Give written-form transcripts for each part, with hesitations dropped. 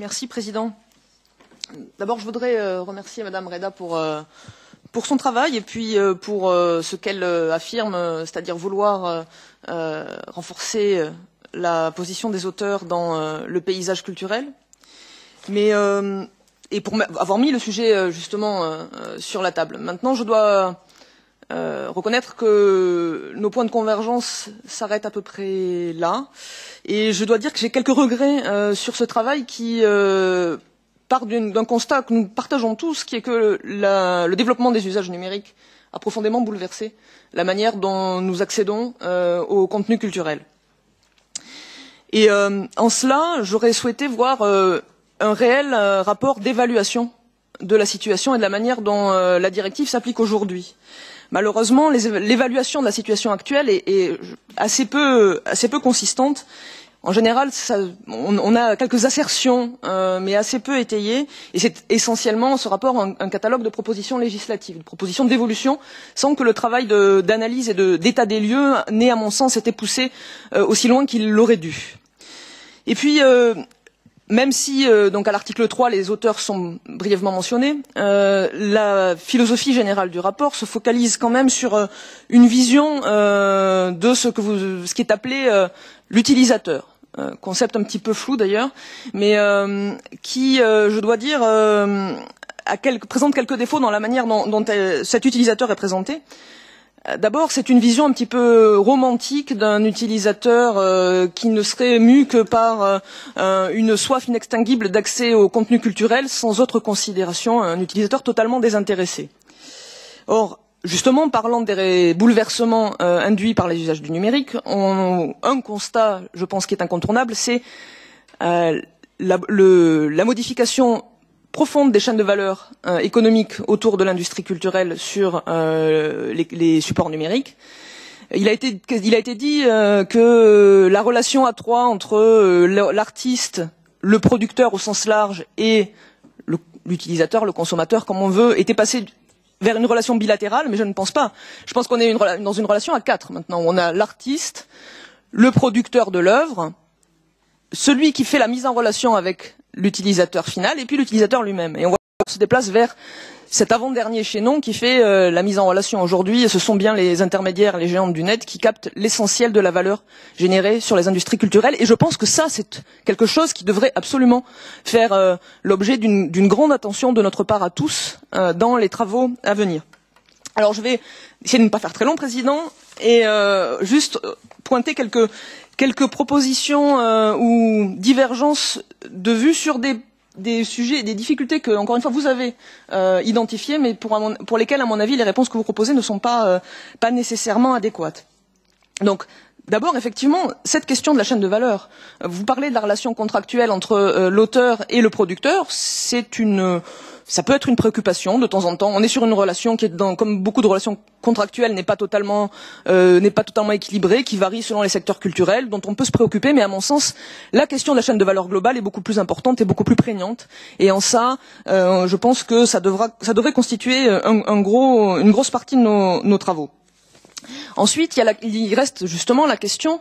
Merci, Président. D'abord, je voudrais remercier Madame Reda pour son travail et puis pour ce qu'elle affirme, c'est-à-dire vouloir renforcer la position des auteurs dans le paysage culturel. Mais et pour avoir mis le sujet justement sur la table. Maintenant, je dois reconnaître que nos points de convergence s'arrêtent à peu près là. Et je dois dire que j'ai quelques regrets sur ce travail qui part d'un constat que nous partageons tous, qui est que le développement des usages numériques a profondément bouleversé la manière dont nous accédons au contenu culturel. Et en cela, j'aurais souhaité voir un réel rapport d'évaluation de la situation et de la manière dont la directive s'applique aujourd'hui. Malheureusement, l'évaluation de la situation actuelle est assez peu consistante. En général, on a quelques assertions, mais assez peu étayées, et c'est essentiellement ce rapport un catalogue de propositions législatives, de propositions d'évolution, sans que le travail d'analyse et d'état des lieux n'ait, à mon sens, été poussé aussi loin qu'il l'aurait dû. Et puis, même si, donc à l'article 3, les auteurs sont brièvement mentionnés, la philosophie générale du rapport se focalise quand même sur une vision de ce qui est appelé l'utilisateur. Concept un petit peu flou d'ailleurs, mais qui, je dois dire, présente quelques défauts dans la manière dont cet utilisateur est présenté. D'abord, c'est une vision un petit peu romantique d'un utilisateur qui ne serait mu que par une soif inextinguible d'accès au contenu culturel sans autre considération, un utilisateur totalement désintéressé. Or, justement, parlant des bouleversements induits par les usages du numérique, un constat, je pense, qui est incontournable, c'est la modification profonde des chaînes de valeur économiques autour de l'industrie culturelle sur les supports numériques. Il a été dit que la relation à trois entre l'artiste, le producteur au sens large et l'utilisateur, le consommateur, comme on veut, était passée vers une relation bilatérale, mais je ne pense pas. Je pense qu'on est dans une relation à quatre maintenant, où on a l'artiste, le producteur de l'œuvre, celui qui fait la mise en relation avec l'utilisateur final et puis l'utilisateur lui-même. Et on voit qu'on se déplace vers cet avant-dernier chaînon qui fait la mise en relation aujourd'hui, et ce sont bien les intermédiaires, les géants du net qui captent l'essentiel de la valeur générée sur les industries culturelles. Et je pense que ça, c'est quelque chose qui devrait absolument faire l'objet d'une grande attention de notre part à tous dans les travaux à venir. Alors je vais essayer de ne pas faire très long, Président, et juste pointer quelques propositions ou divergences de vues sur des sujets, des difficultés que, encore une fois, vous avez identifiées, mais pour lesquelles, à mon avis, les réponses que vous proposez ne sont pas nécessairement adéquates. Donc, d'abord, effectivement, cette question de la chaîne de valeur. Vous parlez de la relation contractuelle entre l'auteur et le producteur. Ça peut être une préoccupation de temps en temps. On est sur une relation qui est, comme beaucoup de relations contractuelles, n'est pas totalement équilibrée, qui varie selon les secteurs culturels, dont on peut se préoccuper. Mais à mon sens, la question de la chaîne de valeur globale est beaucoup plus importante et beaucoup plus prégnante. Et en ça, je pense que ça devrait constituer une grosse partie de nos travaux. Ensuite, il reste justement la question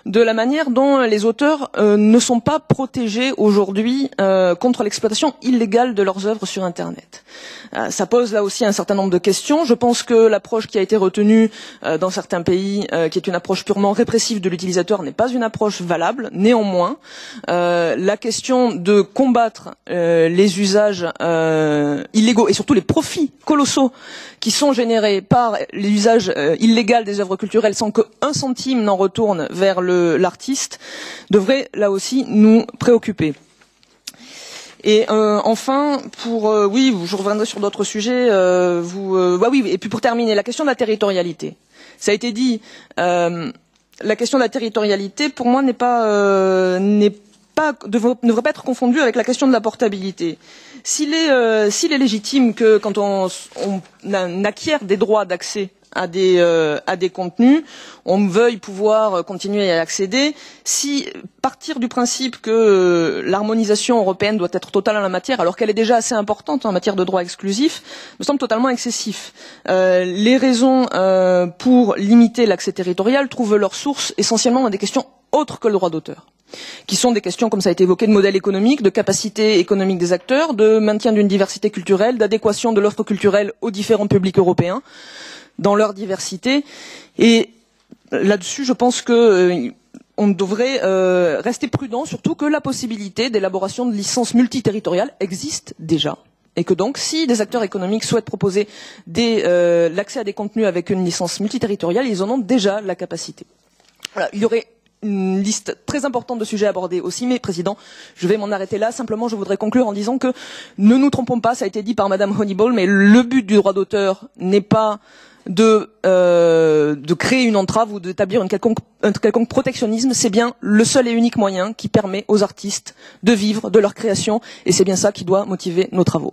de la manière dont les auteurs ne sont pas protégés aujourd'hui contre l'exploitation illégale de leurs œuvres sur Internet. Ça pose là aussi un certain nombre de questions. Je pense que l'approche qui a été retenue dans certains pays, qui est une approche purement répressive de l'utilisateur, n'est pas une approche valable. Néanmoins, la question de combattre les usages illégaux et surtout les profits colossaux qui sont générés par l'usage illégal des œuvres culturelles sans qu'un centime n'en retourne vers l'artiste devrait là aussi nous préoccuper. Et enfin, oui, je reviendrai sur d'autres sujets. Oui, et puis pour terminer, la question de la territorialité. Ça a été dit. La question de la territorialité, pour moi, ne devrait pas être confondue avec la question de la portabilité. S'il est légitime que quand on acquiert des droits d'accès à des contenus, on veuille pouvoir continuer à y accéder, si partir du principe que l'harmonisation européenne doit être totale en la matière, alors qu'elle est déjà assez importante en matière de droits exclusifs, me semble totalement excessif. Les raisons pour limiter l'accès territorial trouvent leur source essentiellement dans des questions autres que le droit d'auteur. qui sont des questions, comme ça a été évoqué, de modèle économique, de capacité économique des acteurs, de maintien d'une diversité culturelle, d'adéquation de l'offre culturelle aux différents publics européens, dans leur diversité. Et là-dessus, je pense que on devrait rester prudent, surtout que la possibilité d'élaboration de licences multiterritoriales existe déjà. Et que donc, si des acteurs économiques souhaitent proposer l'accès à des contenus avec une licence multiterritoriale, ils en ont déjà la capacité. Voilà, il y aurait une liste très importante de sujets abordés aussi, mais Président, je vais m'en arrêter là. Simplement, je voudrais conclure en disant que ne nous trompons pas, ça a été dit par Madame Honeyball, mais le but du droit d'auteur n'est pas de créer une entrave ou d'établir un quelconque protectionnisme, c'est bien le seul et unique moyen qui permet aux artistes de vivre de leur création, et c'est bien ça qui doit motiver nos travaux.